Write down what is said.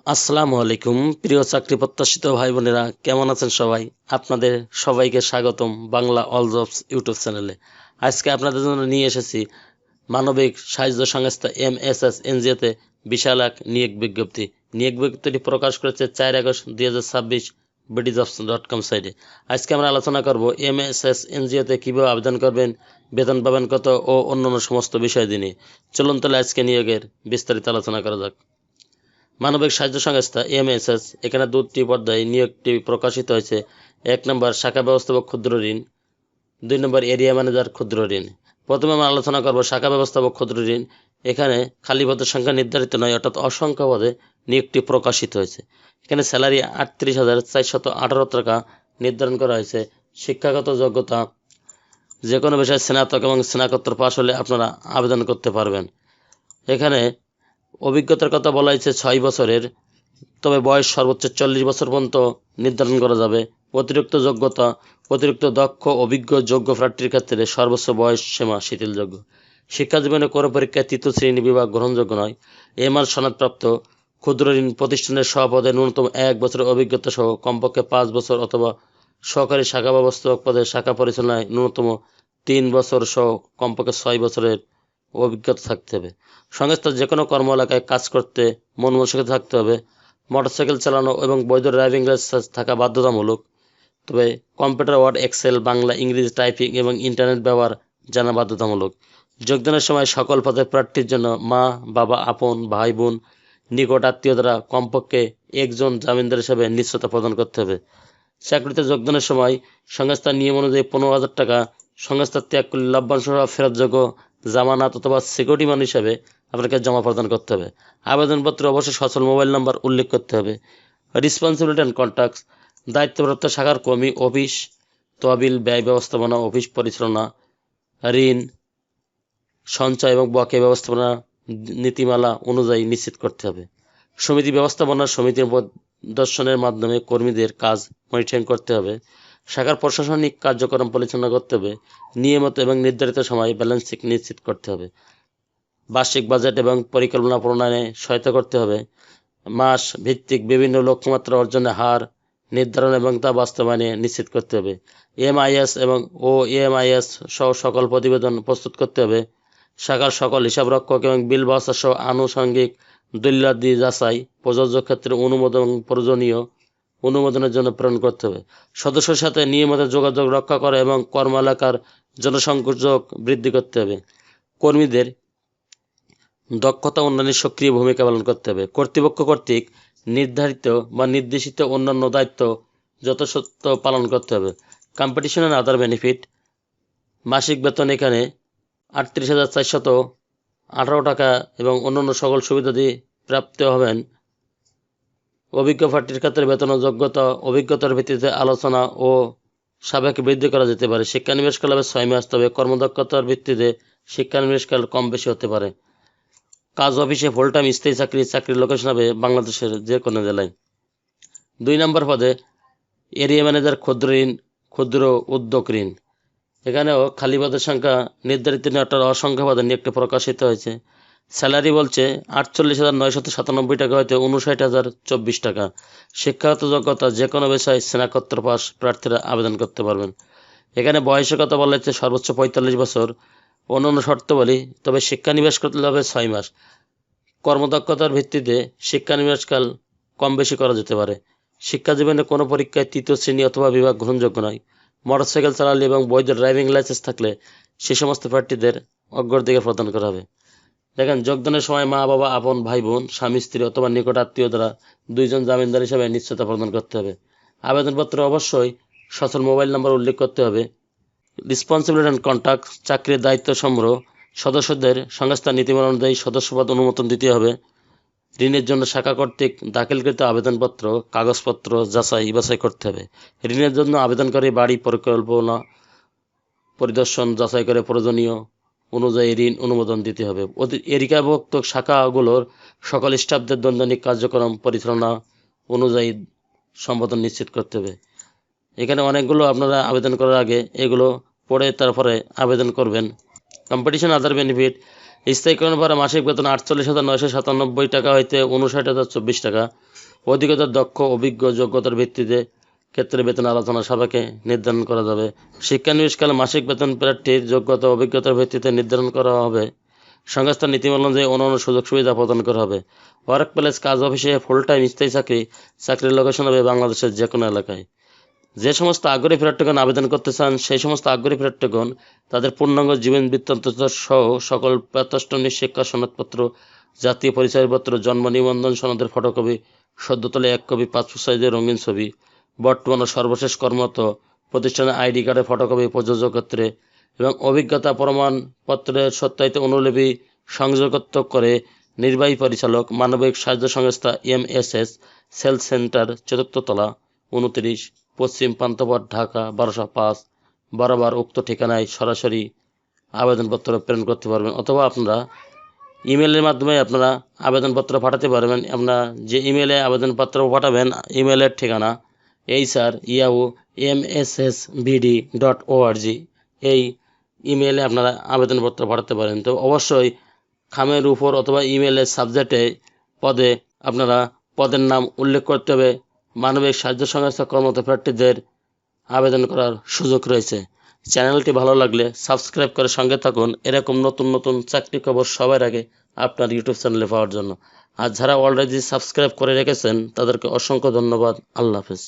আসসালামু আলাইকুম প্রিয় চাকরি প্রত্যাশিত ভাই বোনেরা, কেমন আছেন সবাই? আপনাদের সবাইকে স্বাগতম বাংলা অল জবস ইউটিউব চ্যানেলে। আজকে আপনাদের জন্য নিয়ে এসেছি মানবিক সাহায্য সংস্থা MSS এনজিওতে বিশাল এক নিয়োগ বিজ্ঞপ্তি। নিয়োগ বিজ্ঞপ্তিটি প্রকাশ করেছে 4 আগস্ট 2026 bdjobs.com সাইটে। আজকে আমরা আলোচনা করব MSS এনজিওতে কীভাবে আবেদন করবেন, বেতন পাবেন কত ও অন্যান্য সমস্ত বিষয় নিয়ে। চলুন তাহলে আজকে নিয়োগের বিস্তারিত আলোচনা করা যাক। মানবিক সাহায্য সংস্থা MSS এখানে দুটি পর্যায়ে নিয়োগটি প্রকাশিত হয়েছে। 1 নম্বর শাখা ব্যবস্থাপক ক্ষুদ্র ঋণ, 2 নম্বর এরিয়া ম্যানেজার ক্ষুদ্র ঋণ। প্রথমে আমরা আলোচনা করব শাখা ব্যবস্থাপক ক্ষুদ্র ঋণ। এখানে খালি পদের সংখ্যা নির্ধারিত নয়, অর্থাৎ অসংখ্য পদে নিয়োগটি প্রকাশিত হয়েছে। এখানে স্যালারি 38,418 টাকা নির্ধারণ করা হয়েছে। শিক্ষাগত যোগ্যতা যে কোনো বিষয়ে স্নাতক এবং স্নাতকোত্তর পাশ হলে আপনারা আবেদন করতে পারবেন। এখানে অভিজ্ঞতার কথা বলা হয়েছে 6 বছরের, তবে বয়স সর্বোচ্চ 40 বছর পর্যন্ত নির্ধারণ করা যাবে। অতিরিক্ত যোগ্যতা, অতিরিক্ত দক্ষ অভিজ্ঞ যোগ্য প্রার্থীর ক্ষেত্রে সর্বোচ্চ বয়স সীমা শিথিলযোগ্য। শিক্ষা জীবনে কোনো পরীক্ষায় 3য় শ্রেণী বিভাগ গ্রহণযোগ্য নয়। এমআর সনদপ্রাপ্ত ক্ষুদ্র ঋণ প্রতিষ্ঠানের সহপদে ন্যূনতম 1 বছরের অভিজ্ঞতা সহ কমপক্ষে 5 বছর অথবা সহকারী শাখা ব্যবস্থাপক পদে শাখা পরিচালনায় ন্যূনতম 3 বছর সহ কমপক্ষে 6 বছরের অভিজ্ঞতা থাকতে হবে। সংস্থার যে কোনো কর্ম এলাকায় কাজ করতে মন মানসিকতা থাকতে হবে। মোটরসাইকেল চালানো এবং বৈধ ড্রাইভিং লাইসেন্স থাকা বাধ্যতামূলক। তবে কম্পিউটার, ওয়ার্ড, এক্সেল, বাংলা, ইংরেজি টাইপিং এবং ইন্টারনেট ব্যবহার জানা বাধ্যতামূলক। যোগদানের সময় সকল পদের প্রার্থীর জন্য মা, বাবা, আপন ভাই বোন, নিকট আত্মীয় দ্বারা কমপক্ষে একজন জামিনদার হিসেবে নিশ্চয়তা প্রদান করতে হবে। চাকরিতে যোগদানের সময় সংস্থার নিয়ম অনুযায়ী 15,000 টাকা সংস্থা ত্যাগ করলে লভ্যাংশ ফেরতযোগ্য জামানত অথবা সিকিউরিটি মানি হিসাবে আপনাকে জমা প্রদান করতে হবে। আবেদনপত্রে অবশ্যই সচল মোবাইল নাম্বার উল্লেখ করতে হবে। রেসপন্সিবিলিটি অ্যান্ড কন্ট্যাক্টস, দায়িত্বপ্রাপ্ত শাখার কর্মী, অফিস তহবিল, ব্যয় ব্যবস্থাপনা, অফিস পরিচালনা, ঋণ সঞ্চয় এবং বকেয়া ব্যবস্থাপনা নীতিমালা অনুযায়ী নিশ্চিত করতে হবে। সমিতি ব্যবস্থাপনা, সমিতির প্রদর্শনের মাধ্যমে কর্মীদের কাজ মনিটরিং করতে হবে। শাখার প্রশাসনিক কার্যক্রম পরিচালনা করতে হবে। নিয়মিত এবং নির্ধারিত সময়ে ব্যালেন্স শিট নিশ্চিত করতে হবে। বার্ষিক বাজেট এবং পরিকল্পনা প্রণয়নে সহায়তা করতে হবে। মাস ভিত্তিক বিভিন্ন লক্ষ্যমাত্রা অর্জনের হার নির্ধারণ এবং তা বাস্তবায়নে নিশ্চিত করতে হবে। MIS এবং OMIS সহ সকল প্রতিবেদন প্রস্তুত করতে হবে। শাখার সকল হিসাবরক্ষক এবং বিল ব্যবস্থা সহ আনুষঙ্গিক দলিলাদি যাচাই, প্রযোজ্য ক্ষেত্রে অনুমোদন এবং প্রয়োজনীয় অনুমোদনের জন্য প্রেরণ করতে হবে। সদস্যের সাথে নিয়মিত যোগাযোগ রক্ষা করা এবং কর্ম এলাকার জনসংযোগ বৃদ্ধি করতে হবে। কর্মীদের দক্ষতা উন্নয়নে সক্রিয় ভূমিকা পালন করতে হবে। কর্তৃপক্ষ কর্তৃক নির্ধারিত বা নির্দেশিত অন্যান্য দায়িত্ব যথাযথ পালন করতে হবে। কম্পিটিশন অ্যান্ড আদার বেনিফিট, মাসিক বেতন এখানে 38,418 টাকা এবং অন্যান্য সকল সুবিধাদি প্রাপ্ত হবেন। অভিজ্ঞ প্রার্থীর ক্ষেত্রে বেতন ও যোগ্যতা অভিজ্ঞতার ভিত্তিতে আলোচনা ও সাপেক্ষে বৃদ্ধি করা যেতে পারে। শিক্ষানিবেশকাল হবে 6 মাস, তবে কর্মদক্ষতার ভিত্তিতে শিক্ষানিবেশকাল কম বেশি হতে পারে। কাজ অফিসে ফুল টাইম স্থায়ী চাকরি, চাকরির লোকেশন হবে বাংলাদেশের যে কোনো জেলায়। 2 নম্বর পদে এরিয়া ম্যানেজার ক্ষুদ্র ঋণ, ক্ষুদ্র উদ্যোগ ঋণ। এখানেও খালি পদের সংখ্যা নির্ধারিত নয়, অর্থাৎ অসংখ্য পদে নিয়োগটি প্রকাশিত হয়েছে। স্যালারি বলছে 48,997 টাকা হইতে 59,024 টাকা। শিক্ষাগত যোগ্যতা যে কোনো বিষয়ে স্নাতকোত্তর পাস প্রার্থীরা আবেদন করতে পারবেন। এখানে বয়সের কথা বলা হচ্ছে সর্বোচ্চ 45 বছর। অন্যান্য শর্তাবলী, তবে শিক্ষানিবেশ করতে হবে 6 মাস। কর্মদক্ষতার ভিত্তিতে শিক্ষানিবেশকাল কম বেশি করা যেতে পারে। শিক্ষা জীবনে কোনো পরীক্ষায় 3য় শ্রেণী অথবা বিভাগ গ্রহণযোগ্য নয়। মোটরসাইকেল চালালে এবং বৈধ ড্রাইভিং লাইসেন্স থাকলে সে সমস্ত প্রার্থীদের অগ্রাধিকার প্রদান করা হবে। দেখেন, যোগদানের সময় মা, বাবা, আপন ভাই বোন, স্বামী, স্ত্রী অথবা নিকট আত্মীয় দ্বারা 2 জন জামিনদার হিসেবে নিশ্চয়তা প্রদান করতে হবে। আবেদনপত্রে অবশ্যই সচল মোবাইল নাম্বার উল্লেখ করতে হবে। রেসপন্সিবিলিটি অ্যান্ড কন্ট্যাক্ট, চাকরির দায়িত্ব সমূহ সদস্যদের সংস্থার নীতিমালা অনুযায়ী সদস্যপদ অনুমোদন দিতে হবে। ঋণের জন্য শাখা কর্তৃক দাখিলকৃত আবেদনপত্র কাগজপত্র যাচাই বাছাই করতে হবে। ঋণের জন্য আবেদনকারী বাড়ি পরিকল্পনা পরিদর্শন যাচাই করে প্রয়োজনীয় অনুযায়ী ঋণ অনুমোদন দিতে হবে। এরিকাভুক্ত শাখাগুলোর সকল স্টাফদের দৈনন্দিন কার্যক্রম পরিচালনা অনুযায়ী সম্পাদন নিশ্চিত করতে হবে। এখানে অনেকগুলো আপনারা আবেদন করার আগে এগুলো পড়ে তারপরে আবেদন করবেন। কম্পিটিশন আদার বেনিফিট, স্থায়ীকরণ ভাড়া মাসিক বেতন 48,997 টাকা হইতে 59,024 টাকা। অধিকতর দক্ষ অভিজ্ঞ যোগ্যতার ভিত্তিতে ক্ষেত্রে বেতন আলোচনা সাপেক্ষে নির্ধারণ করা যাবে। শিক্ষানবিশকালে মাসিক বেতন প্রার্থীর যোগ্যতা অভিজ্ঞতার ভিত্তিতে নির্ধারণ করা হবে। সংস্থার নীতিমালা অনুযায়ী অন্যান্য সুযোগ সুবিধা প্রদান করা হবে। ওয়ার্ক প্লেস কাজ অফিসে ফুল টাইম স্থায়ী চাকরির লোকেশন হবে বাংলাদেশের যে কোনো এলাকায়। যে সমস্ত আগ্রহী প্রার্থীগণ আবেদন করতে চান সেই সমস্ত আগ্রহী প্রার্থীগণ তাদের পূর্ণাঙ্গ জীবন বৃত্তান্ত সহ সকল প্রাতিষ্ঠানিক শিক্ষা সনদপত্র, জাতীয় পরিচয়পত্র, জন্ম নিবন্ধন সনদের ফটোকপি, সদ্যতলে 1 কপি পাসপোর্ট সাইজের রঙিন ছবি, বর্তমান ও সর্বশেষ কর্মরত প্রতিষ্ঠানের আইডি কার্ডের ফটোকপি প্রযোজ্য ক্ষেত্রে এবং অভিজ্ঞতা প্রমাণপত্রের সত্যায়িত অনুলিপি সংযুক্ত করে নির্বাহী পরিচালক, মানবিক সাহায্য সংস্থা MSS, সেল সেন্টার, 4th তলা, 29, পশ্চিম পান্থপথ, ঢাকা 1205 বরাবর উক্ত ঠিকানায় সরাসরি আবেদনপত্র প্রেরণ করতে পারবেন, অথবা আপনারা ইমেলের মাধ্যমে আপনারা আবেদনপত্র পাঠাতে পারবেন। আপনারা যে ইমেলে আবেদনপত্র পাঠাবেন ইমেলের ঠিকানা hr@mssbd.org, এই ইমেলে আপনারা আবেদনপত্র পাঠাতে পারেন। তো অবশ্যই খামের উপর অথবা ইমেলের সাবজেক্টে পদে আপনারা পদের নাম উল্লেখ করতে হবে। মানবিক সাহায্য সংস্থা কর্মরত প্রার্থীদের আবেদন করার সুযোগ রয়েছে। চ্যানেলটি ভালো লাগলে সাবস্ক্রাইব করে সঙ্গে থাকুন এরকম নতুন নতুন চাকরি খবর সবার আগে আপনার ইউটিউব চ্যানেলে পাওয়ার জন্য। আর যারা অলরেডি সাবস্ক্রাইব করে রেখেছেন তাদেরকে অসংখ্য ধন্যবাদ। আল্লাহ হাফেজ।